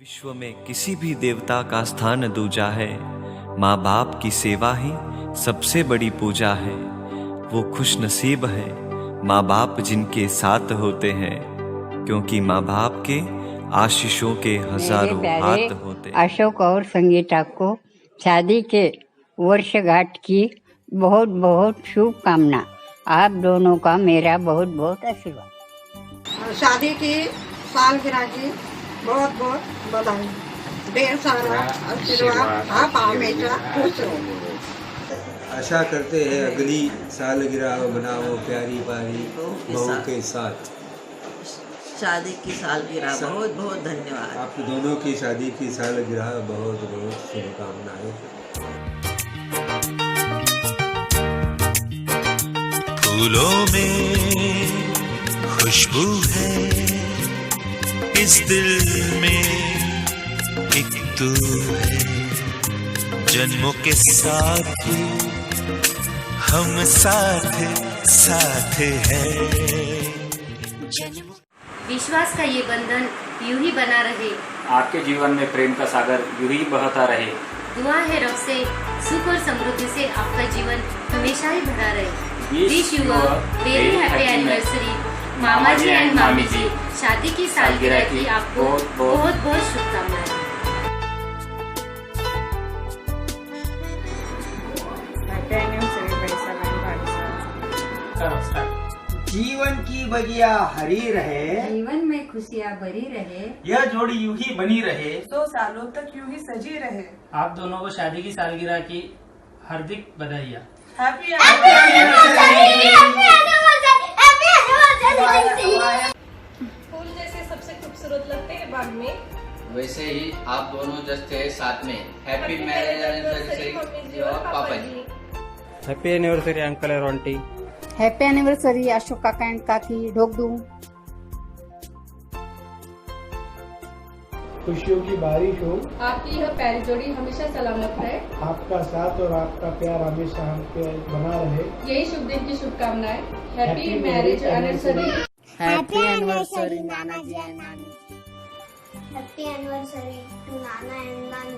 विश्व में किसी भी देवता का स्थान दूजा है। माँ बाप की सेवा ही सबसे बड़ी पूजा है। वो खुश नसीब है माँ बाप जिनके साथ होते हैं, क्योंकि माँ बाप के आशीषों के हजारों हाथ होते हैं। अशोक और संगीता को शादी के वर्षगांठ की बहुत बहुत शुभकामना। आप दोनों का मेरा बहुत बहुत आशीर्वाद। शादी की सालगिरह की बहुत बहुत बधाई। ढेर सारा आशीर्वाद। आप हमेशा खुश रहो। आशा करते हैं अगली सालगिरह मनाओ प्यारी बारी बहू के साथ। शादी की सालगिरह बहुत बहुत धन्यवाद। आप दोनों की शादी की सालगिरह बहुत बहुत शुभकामनाएं। फूलों में खुशबू है, इस दिल में एक तू है। जन्मों के साथ हम साथ साथ हैं। विश्वास का ये बंधन यूं ही बना रहे। आपके जीवन में प्रेम का सागर यूं ही बहता रहे। दुआ है रब से सुख और समृद्धि से आपका जीवन हमेशा ही भरा रहे। Wish you a very happy anniversary मामा जी एंड मामी जी। शादी की सालगिरह की आपको बहुत बहुत शुभकामनाएं। जीवन की बगिया हरी रहे, जीवन में खुशियाँ भरी रहे, यह जोड़ी यूं ही बनी रहे, 100 सालों तक यूं ही सजी रहे। आप दोनों को शादी की सालगिरह की हार्दिक बधाइयाँ। हैप्पी फूल जैसे सबसे खूबसूरत लगते हैं बाग में, वैसे ही आप दोनों जैसे साथ में। हैप्पी मैरिज एनिवर्सरी पापा जी। हैप्पी एनिवर्सरी अंकल और आंटी। हैप्पी एनिवर्सरी अशोक काका एंड काकी। ढोक दूं। खुशियों की बारिश हो, आपकी यह प्यारी जोड़ी हमेशा सलामत रहे। आपका साथ और आपका प्यार हमेशा हम पे बना रहे। यही शुभ दिन की शुभकामनाएं। Happy marriage anniversary. Happy anniversary Nana ji and नानी। Happy anniversary to Nana and नानी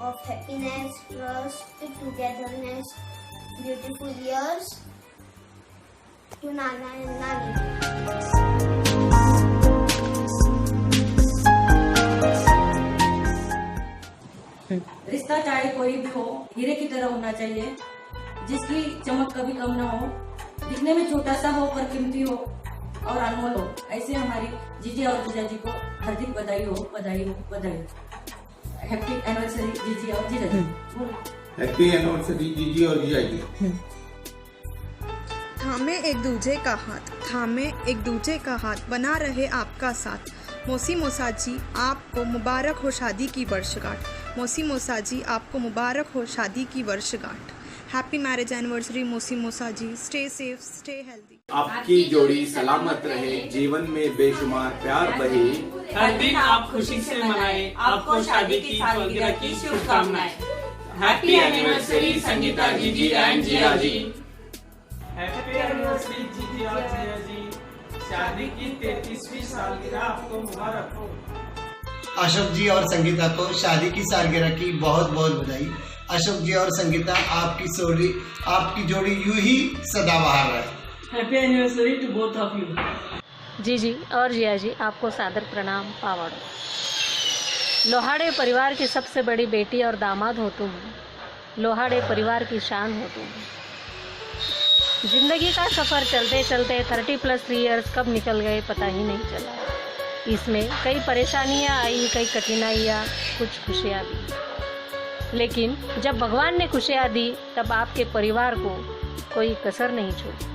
of happiness, trust, togetherness, beautiful years to Nana and Nani. रिश्ता चाहे कोई भी हो, हीरे की तरह होना चाहिए, जिसकी चमक कभी कम ना हो, दिखने में छोटा सा हो पर कीमती हो और अनमोल हो। ऐसे हमारी जीजी और जीजा जी को हार्दिक बधाई हो, बधाई हो, बधाई हो। हैप्पी एनिवर्सरी जीजी और जीजा जी। हैप्पी एनिवर्सरी जीजी और जीजा जी। थामे एक दूजे का हाथ, थामे एक दूजे का हाथ, बना रहे आपका साथ। मौसी मौसा जी आपको मुबारक हो शादी की वर्षगांठ। मौसी मौसा जी आपको मुबारक हो शादी की वर्षगांठ। हैप्पी मैरिज एनिवर्सरी मौसी मौसा जी। Stay safe, stay healthy. आपकी जोड़ी सलामत रहे, जीवन में बेशुमार प्यार बहे। हर दिन आप खुशी से मनाएं, आपको शादी की सालगिरह की शुभकामनाएं। हैप्पी एनिवर्सरी संगीता जीजी and Jiya ji. Happy anniversary जीजी और जिया जी। शादी की 33वीं सालगिरह आपको मुबारक हो। अशोक जी और संगीता को शादी की सालगिरह की बहुत बहुत बधाई। अशोक जी और संगीता आपकी जोड़ी यूं ही सदाबहार रहे। Happy anniversary to both of you. जी और जिया जी आपको सादर प्रणाम पावड़ो। लोहाड़े परिवार की सबसे बड़ी बेटी और दामाद हो तुम। लोहाड़े परिवार की शान हो तुम। जिंदगी का सफ़र चलते चलते 30+ ईयर्स कब निकल गए पता ही नहीं चला। इसमें कई परेशानियां आई, कई कठिनाइयां, कुछ खुशियां भी। लेकिन जब भगवान ने खुशियां दी तब आपके परिवार को कोई कसर नहीं छोड़ी।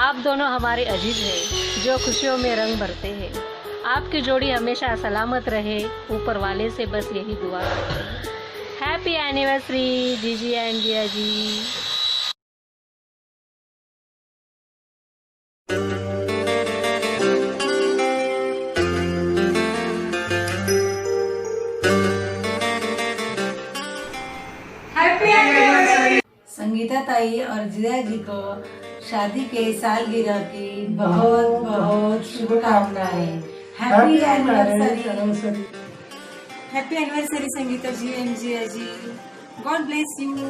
आप दोनों हमारे अजीज हैं जो खुशियों में रंग भरते हैं। आपकी जोड़ी हमेशा सलामत रहे, ऊपर वाले से बस यही दुआ करते हैं। हैप्पी एनिवर्सरी जीजी एंड जिया जी। संगीता ताई और जिया जी को शादी के सालगिरह की बहुत बहुत शुभकामनाएं। Happy anniversary. Happy anniversary Sangeeta ji and Jiya ji. God bless you.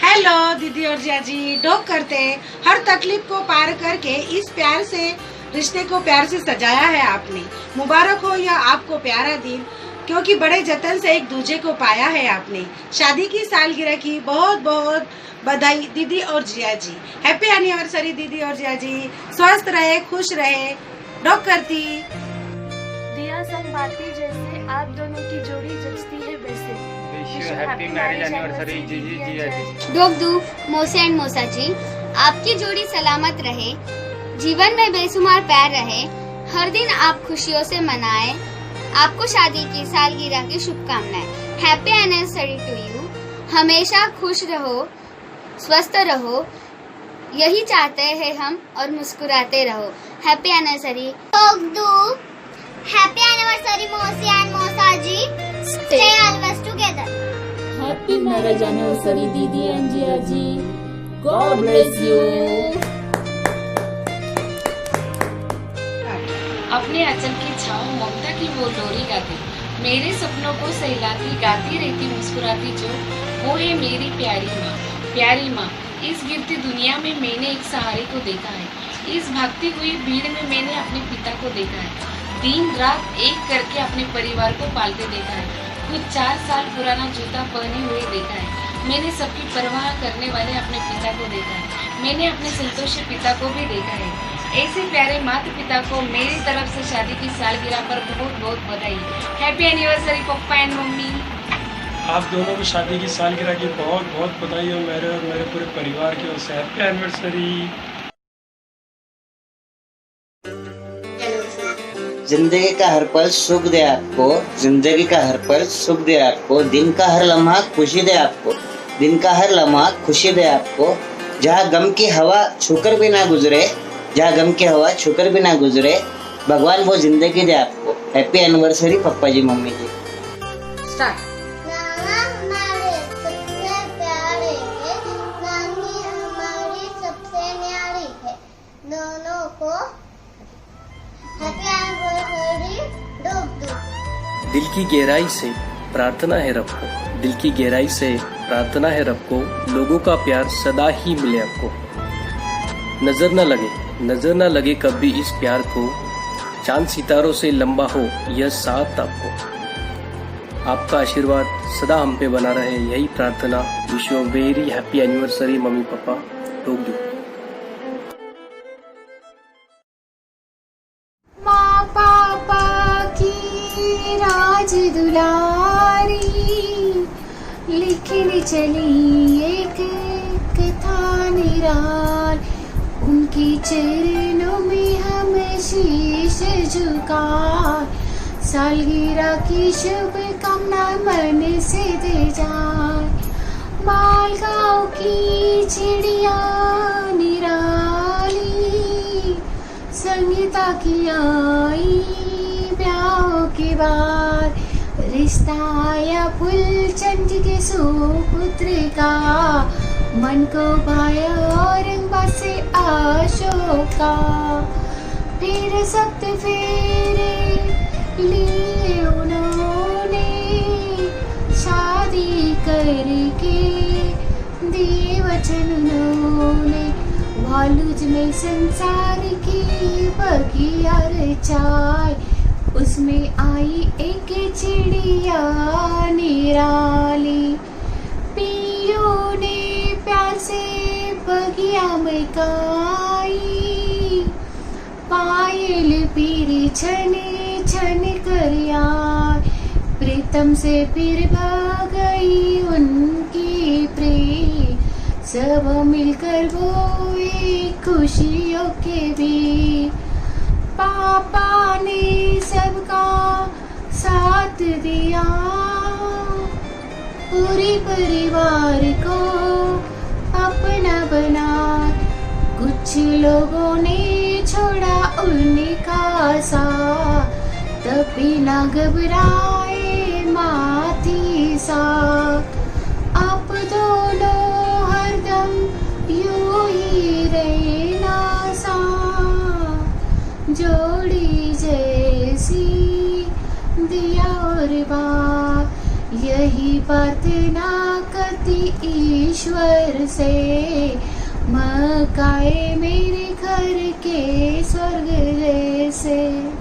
Hello दीदी और जिया जी। डॉग करते हर तकलीफ को पार करके इस प्यार से रिश्ते को प्यार से सजाया है आपने। मुबारक हो यह आपको प्यारा दिन, क्योंकि बड़े जतन से एक दूजे को पाया है आपने। शादी की सालगिरह की बहुत बहुत बधाई दीदी और जिया जी। हैप्पी एनिवर्सरी दीदी और जिया जी। स्वस्थ रहे, खुश रहे। डॉग करती दिया संग बाती जैसे आप दोनों की जोड़ी जचती है वैसे। हैप्पी मैरिज एनिवर्सरी जी जिया जी। डोगदू मोसे एंड मोसा जी, आपकी जोड़ी सलामत रहे, जीवन में बेसुमार प्यार रहे, हर दिन आप खुशियों से मनाएं। आपको शादी की सालगिरह की शुभकामनाएं। Happy anniversary to you. हमेशा खुश रहो, स्वस्थ रहो, यही चाहते हैं हम, और मुस्कुराते रहो। Happy anniversary Dogdu. Happy anniversary मोसी एंड मोसा जी। Stay always together. Happy marriage anniversary दीदी and Jiya ji. God bless you. अपने आंचल की छाँव ममता की वो डोरी गाती, मेरे सपनों को सहलाती, गाती रहती मुस्कुराती जो, वो है मेरी प्यारी माँ। प्यारी माँ, इस गिरती दुनिया में मैंने एक सहारे को देखा है। इस भागती हुई भीड़ में मैंने अपने पिता को देखा है। दिन रात एक करके अपने परिवार को पालते देखा है। खुद 4 साल पुराना जूता पहने हुए देखा है। मैंने सबकी परवाह करने वाले अपने पिता को देखा है। मैंने अपने संतोषी पिता को भी देखा है। ऐसे प्यारे माता पिता को मेरी तरफ से शादी की सालगिरह पर बहुत बहुत बधाई। Happy anniversary papa and mummy. आप दोनों को शादी की सालगिरह की बहुत बहुत बधाई हो मेरे और मेरे पूरे परिवार की ओर से। Happy anniversary. जिंदगी का हर पल सुख दे आपको, जिंदगी का हर पल सुख दे आपको, दिन का हर लम्हा खुशी दे आपको, दिन का हर लम्हा खुशी दे आपको। जहाँ गम की हवा छूकर भी ना गुजरे, जहाँ गम की हवा छूकर भी ना गुजरे, भगवान वो जिंदगी दे आपको। हैप्पी एनिवर्सरी पप्पा जी मम्मी जी। स्टार्ट। दोनों को हैप्पी एनिवर्सरी डोगदू। दिल की गहराई से प्रार्थना है रब को, दिल की गहराई से प्रार्थना है रब को, लोगों का प्यार सदा ही मिले आपको। नजर न लगे कभी इस प्यार को, चांद सितारों से लंबा हो यह साथ आपको। आपका आशीर्वाद सदा हम पे बना रहे, यही प्रार्थना। Wish you very happy anniversary mummy papa Dogdu. माँ पापा की राज दुलारी लिखने चली एक कथा निराल, उनकी चरणों में हम शीश झुका, सालगिरह की शुभकामना मन से दे जाए। मालगांव की चिड़िया निराली, संगीता की आई ब्याह के बाद, रिश्ता आया फूलचंद के सुपुत्र का, मन को भाया औरंगाबाद से अशोका। फिर सप्त फेरे लिए उन्होंने, शादी करके दिए वचन उन्होंने। भालूज में संसार की बगिया रचाए, उसमें आई एक चिड़िया निराली। पियो ने प्यार से बगिया में गाई, पायल पीरी छने छन कर आए। प्रीतम से फिर भाग गई उनकी प्रेम, सब मिलकर वो खुशियों के भी। पापा ने सबका साथ दिया, पूरे परिवार को अपना बना। कुछ लोगों ने छोड़ा उनका साथ, तब भी ना घबराए माथी साथ। आप दोनों हरदम यूं ही रहना सा, जो कुर्बान। यही प्रार्थना करती ईश्वर से, मकाए मेरे घर के स्वर्ग जैसे।